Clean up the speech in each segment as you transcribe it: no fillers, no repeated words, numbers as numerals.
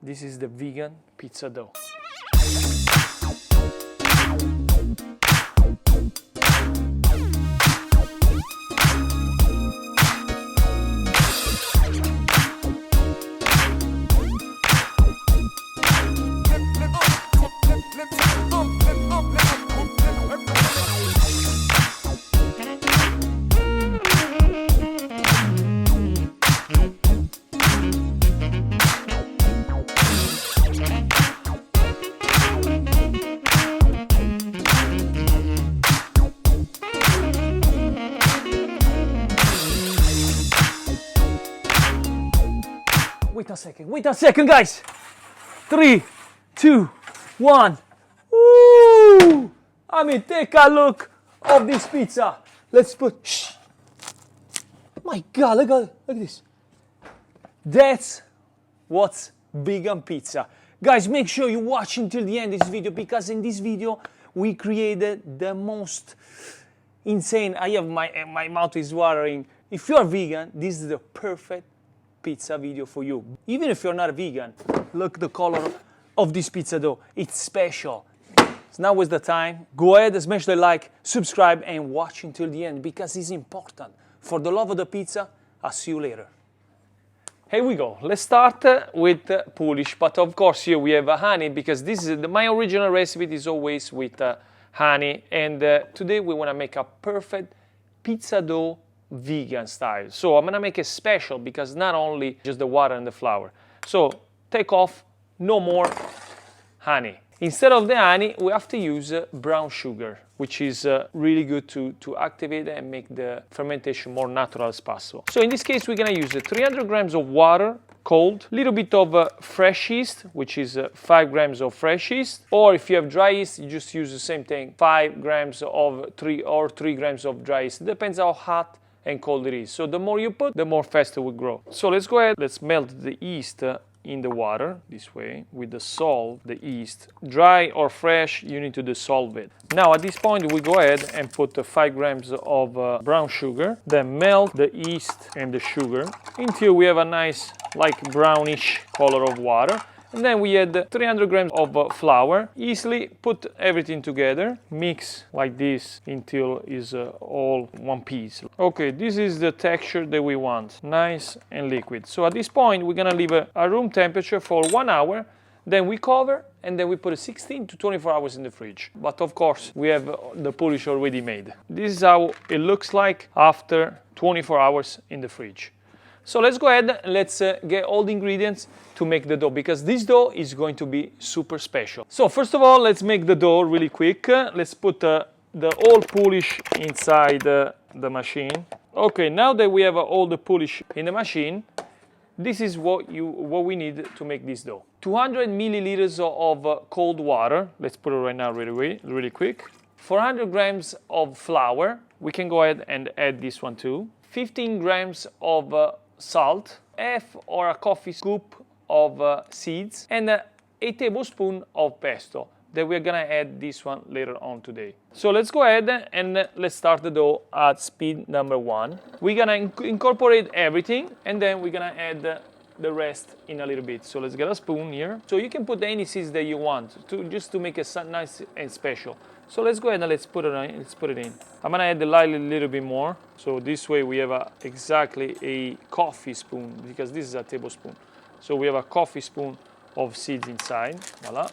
This is the vegan pizza dough. Wait a second, guys. 3, 2, 1. Woo! I mean, take a look of this pizza. Let's put. Shh. My God, look at this. That's what's vegan pizza. Guys, make sure you watch until the end of this video, because in this video we created the most insane. I have my mouth is watering. If you are vegan, this is the perfect pizza video for you. Even if you're not a vegan, look the color of this pizza dough. It's special. So now is the time. Go ahead, smash the like, subscribe, and watch until the end, because it's important. For the love of the pizza, I'll see you later. Here we go. Let's start with Polish, but of course here we have honey, because this is my original recipe is always with honey, and today we want to make a perfect pizza dough vegan style. So I'm gonna make it special, because not only just the water and the flour. So take off, no more honey. Instead of the honey, we have to use brown sugar, which is really good to activate and make the fermentation more natural as possible. So in this case, we're gonna use 300 grams of water, cold, a little bit of fresh yeast, which is 5 grams of fresh yeast, or if you have dry yeast, you just use the same thing, 5 grams of 3 grams of dry yeast. It depends how hot and cold it is. So the more you put, the more faster it will grow. So let's go ahead, let's melt the yeast in the water this way with the salt, the yeast. Dry or fresh, you need to dissolve it. Now at this point we go ahead and put 5 grams of brown sugar, then melt the yeast and the sugar until we have a nice like brownish color of water. And then we add 300 grams of flour. Easily put everything together. Mix like this until it's all one piece. Okay, this is the texture that we want. Nice and liquid. So at this point, we're gonna leave a room temperature for 1 hour. Then we cover, and then we put 16 to 24 hours in the fridge. But of course, we have the Polish already made. This is how it looks like after 24 hours in the fridge. So let's go ahead and let's get all the ingredients to make the dough, because this dough is going to be super special. So first of all, let's make the dough really quick. Let's put the whole Polish inside the machine. Okay, now that we have all the Polish in the machine, this is what we need to make this dough. 200 milliliters of cold water. Let's put it right now really quick. 400 grams of flour. We can go ahead and add this one too. 15 grams of salt, half or a coffee scoop of seeds, and a tablespoon of pesto that we're gonna add this one later on today. So let's go ahead and let's start the dough at speed number 1. We're gonna incorporate everything, and then we're gonna add the rest in a little bit. So let's get a spoon here. So you can put any seeds that you want just to make it nice and special. So let's go ahead and let's put it in. I'm gonna add a little bit more. So this way we have exactly a coffee spoon, because this is a tablespoon. So we have a coffee spoon of seeds inside, voila.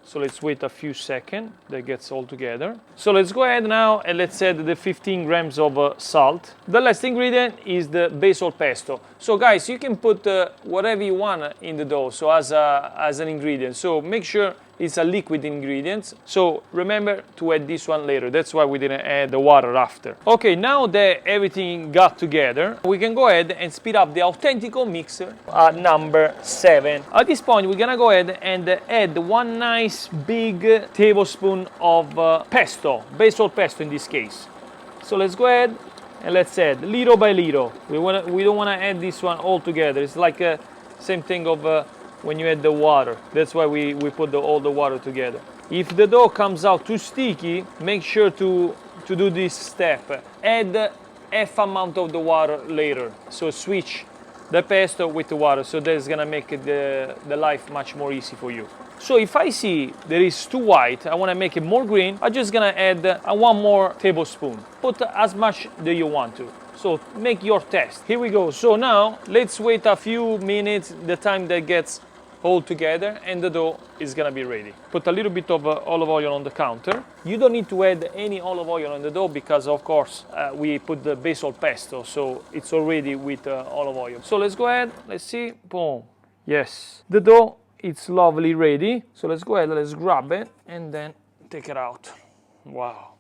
So let's wait a few seconds, that gets all together. So let's go ahead now and let's add the 15 grams of salt. The last ingredient is the basil pesto. So guys, you can put whatever you want in the dough, so as an ingredient. So make sure it's a liquid ingredient. So remember to add this one later. That's why we didn't add the water after. Okay, now that everything got together, we can go ahead and speed up the Authentico mixer at number 7. At this point, we're gonna go ahead and add one nice big tablespoon of pesto, basil pesto in this case. So let's go ahead and let's add little by little. We don't wanna add this one all together. It's like same thing of when you add the water. That's why we put all the water together. If the dough comes out too sticky, make sure to do this step. Add half amount of the water later. So switch the pesto with the water, so that's gonna make the life much more easy for you. So if I see there is too white, I wanna make it more green, I'm just gonna add 1 more tablespoon. Put as much that you want to. So make your test. Here we go. So now let's wait a few minutes, the time that gets all together, and the dough is gonna be ready. Put a little bit of olive oil on the counter. You don't need to add any olive oil on the dough because of course we put the basil pesto, so it's already with olive oil. So let's go ahead, let's see, boom. Yes, the dough, it's lovely ready. So let's go ahead, let's grab it and then take it out. Wow,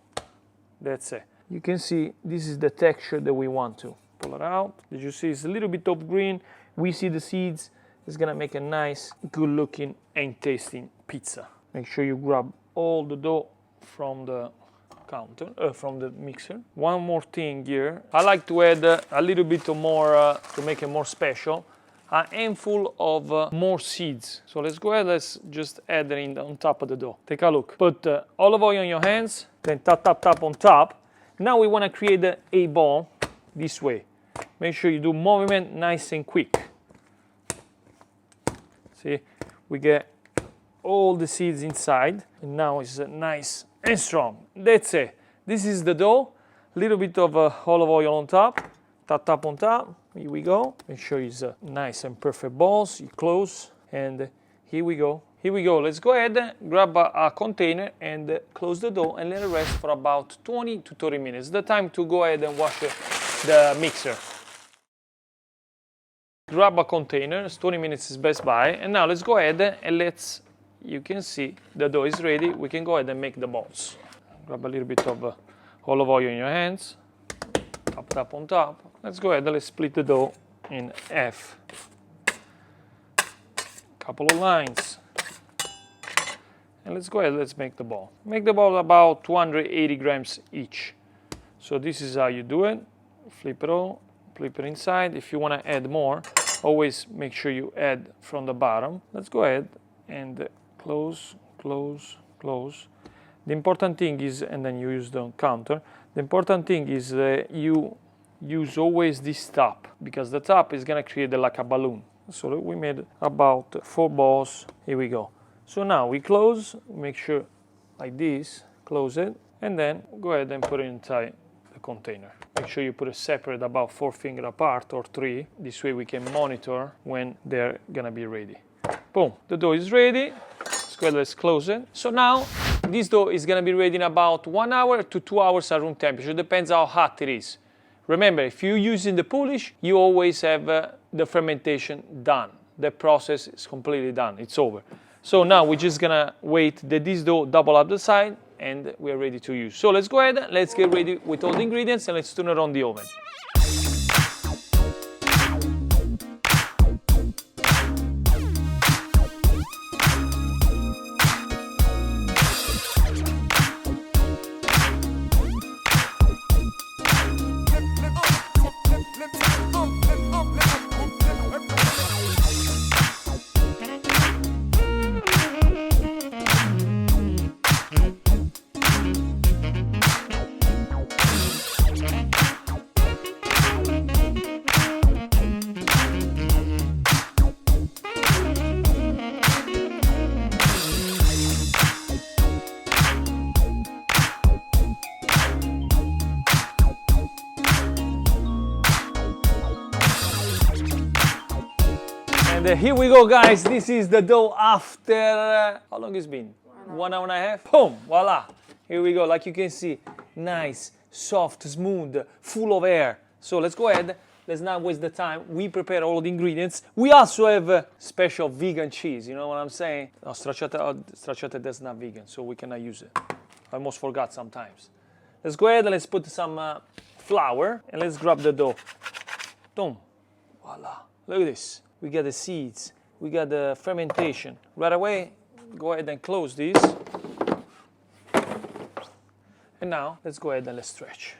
that's it. You can see this is the texture that we want to. Pull it out. Did you see it's a little bit of green? We see the seeds. It's gonna make a nice, good looking and tasting pizza. Make sure you grab all the dough from the counter, from the mixer. One more thing here. I like to add a little bit more, to make it more special, a handful of more seeds. So let's go ahead, let's just add it on top of the dough. Take a look. Put olive oil on your hands, then tap, tap, tap on top. Now we wanna create a ball this way. Make sure you do movement nice and quick. See, we get all the seeds inside, and now it's nice and strong. That's it. This is the dough. A little bit of olive oil on top, tap tap on top. Here we go. Make sure it's nice and perfect balls. You close, and here we go. Here we go. Let's go ahead, grab a container and close the dough and let it rest for about 20 to 30 minutes. The time to go ahead and wash the mixer. Grab a container, 20 minutes is best by, and now let's go ahead and you can see the dough is ready. We can go ahead and make the balls. Grab a little bit of olive oil in your hands, tap tap on top. Let's go ahead and let's split the dough in half. Couple of lines. And let's go ahead, let's make the ball. Make the ball about 280 grams each. So this is how you do it. Flip it all, flip it inside. If you want to add more, always make sure you add from the bottom. Let's go ahead and close, close, close. The important thing is, and then you use the counter, the important thing is that you use always this top, because the top is gonna create like a balloon. So we made about 4 balls. Here we go. So now we close, make sure like this, close it, and then go ahead and put it inside the container. Make sure you put it separate, about 4 fingers apart or 3. This way we can monitor when they're gonna be ready. Boom, the dough is ready. Let's go ahead, let's close it. So now this dough is gonna be ready in about 1 hour to 2 hours at room temperature. Depends how hot it is. Remember, if you're using the Polish, you always have the fermentation done. The process is completely done, it's over. So now we're just gonna wait that this dough double up the side and we're ready to use. So let's go ahead, let's get ready with all the ingredients and let's turn it on the oven. And here we go, guys. This is the dough after, how long it's been? 1 hour and a half? Boom, voila. Here we go, like you can see, nice, soft, smooth, full of air. So let's go ahead, let's not waste the time. We prepare all the ingredients. We also have special vegan cheese, you know what I'm saying? No, stracciatella that's not vegan, so we cannot use it. I almost forgot sometimes. Let's go ahead and let's put some flour and let's grab the dough. Boom, voila. Look at this. We got the seeds, we got the fermentation. Right away, go ahead and close these. And now, let's go ahead and let's stretch.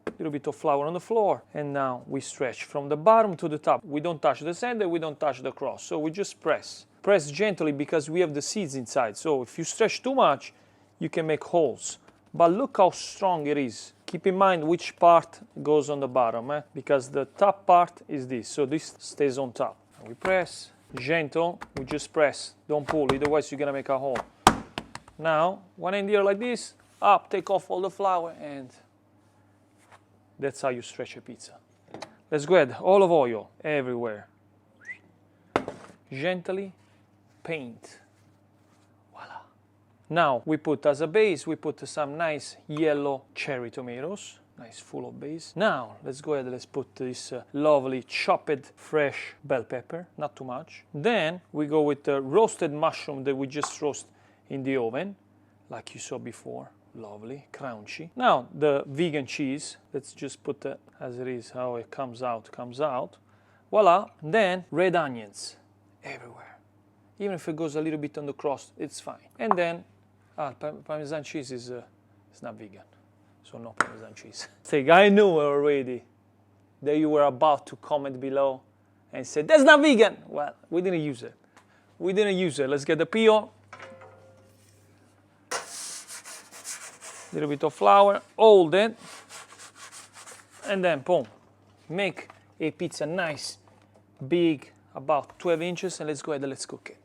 A little bit of flour on the floor. And now we stretch from the bottom to the top. We don't touch the center, we don't touch the cross. So we just press. Press gently because we have the seeds inside. So if you stretch too much, you can make holes. But look how strong it is. Keep in mind which part goes on the bottom, because the top part is this, so this stays on top. We press, gentle, we just press, don't pull, otherwise you're gonna make a hole. Now, one end here like this, up, take off all the flour, and that's how you stretch a pizza. Let's go ahead, olive oil everywhere. Gently paint. Voila. Now we put as a base, we put some nice yellow cherry tomatoes, nice full of base. Now let's go ahead, let's put this lovely chopped fresh bell pepper, not too much. Then we go with the roasted mushroom that we just roast in the oven, like you saw before. Lovely, crunchy. Now the vegan cheese, let's just put it as it is, how it comes out, Voila. Then red onions everywhere. Even if it goes a little bit on the crust, it's fine. And then Parmesan cheese is it's not vegan, so no Parmesan cheese. Think, I knew already that you were about to comment below and say, that's not vegan. Well, we didn't use it. Let's get the peel. Little bit of flour, hold it, and then boom. Make a pizza nice, big, about 12 inches, and let's go ahead and let's cook it.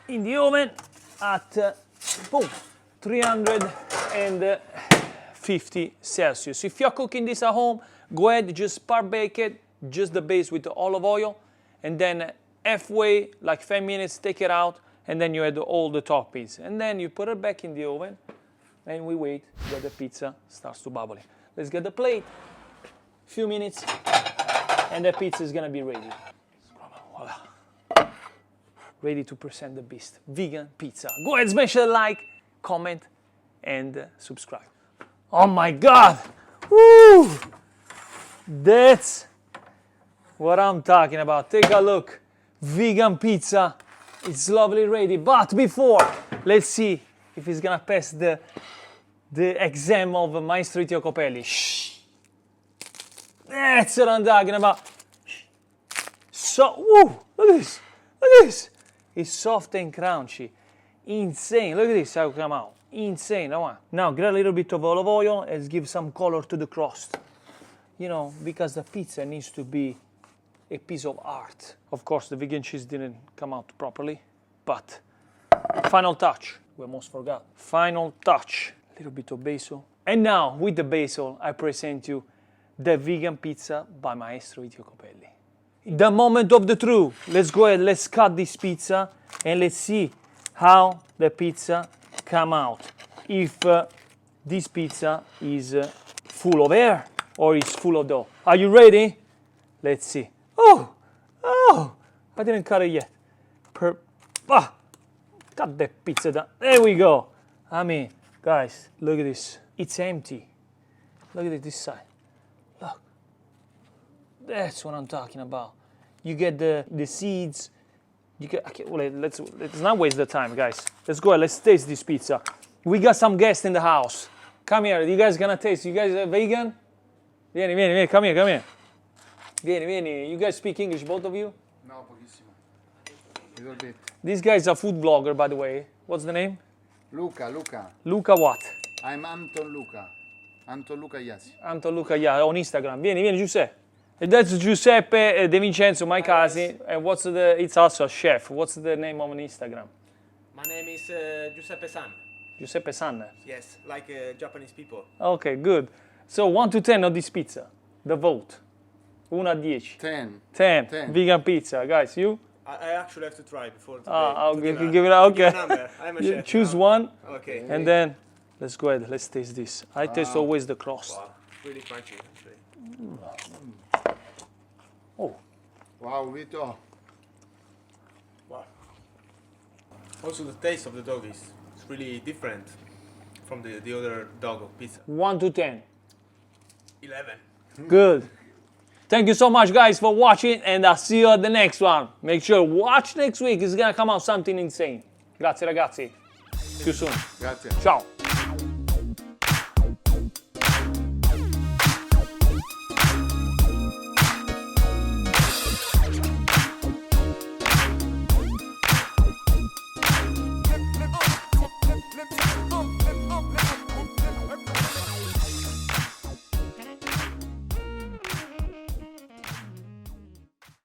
In the oven at boom, 350 Celsius. If you're cooking this at home, go ahead, just part bake it, just the base with the olive oil, and then halfway, like 5 minutes, take it out, and then you add all the toppings. And then you put it back in the oven, and we wait that the pizza starts to bubble. Let's get the plate, few minutes, and the pizza is gonna be ready. Voila. Ready to present the beast. Vegan pizza. Go ahead, smash a like, comment, and subscribe. Oh my God! Woo! That's what I'm talking about. Take a look. Vegan pizza. It's lovely ready. But before, let's see if it's gonna pass the exam of Maestro Iacopelli. Shh. That's what I'm talking about. So, woo, look at this. It's soft and crunchy. Insane. Look at this how it come out. Insane. Now grab a little bit of olive oil and give some color to the crust. You know, because the pizza needs to be a piece of art. Of course, the vegan cheese didn't come out properly, but final touch. We almost forgot. Final touch. A little bit of basil. And now, with the basil, I present you the vegan pizza by Maestro Iacopelli. The moment of the truth. Let's go ahead, let's cut this pizza and let's see how the pizza come out. If this pizza is full of air or is full of dough. Are you ready? Let's see. Oh, I didn't cut it yet. Cut the pizza down. There we go. I mean, guys, look at this. It's empty. Look at this side. Look. That's what I'm talking about. You get the seeds. You get. Okay, well, let's not waste the time, guys. Let's go. Let's taste this pizza. We got some guests in the house. Come here. You guys gonna taste? You guys are vegan? Vieni. Come here. Vieni. You guys speak English, both of you? No, pochissimo. Little bit. This guy is a food blogger, by the way. What's the name? Luca. Luca what? I'm Anton Luca. Anton Luca Iasi. Anton Luca, yeah, on Instagram. Vieni, Giuseppe. And that's Giuseppe De Vincenzo, my cousin. And it's also a chef. What's the name on Instagram? My name is Giuseppe San. Giuseppe San. Yes, like Japanese people. Okay, good. So 1 to 10 on this pizza. The vote. 1 a 10. 10. Vegan pizza. Guys, you? I actually have to try before today. I'll give it out. Okay. Give a number. I'm a chef. Choose now. one. Okay. And then, let's go ahead. Let's taste this. I taste always the crust. Wow, really crunchy actually. Oh. Wow, Vito. Wow. Also, the taste of the dog is really different from the other dog of pizza. 1 to 10. 11. Good. Thank you so much, guys, for watching, and I'll see you at the next one. Make sure watch next week. It's gonna come out something insane. Grazie, ragazzi. See you soon. Grazie. Ciao.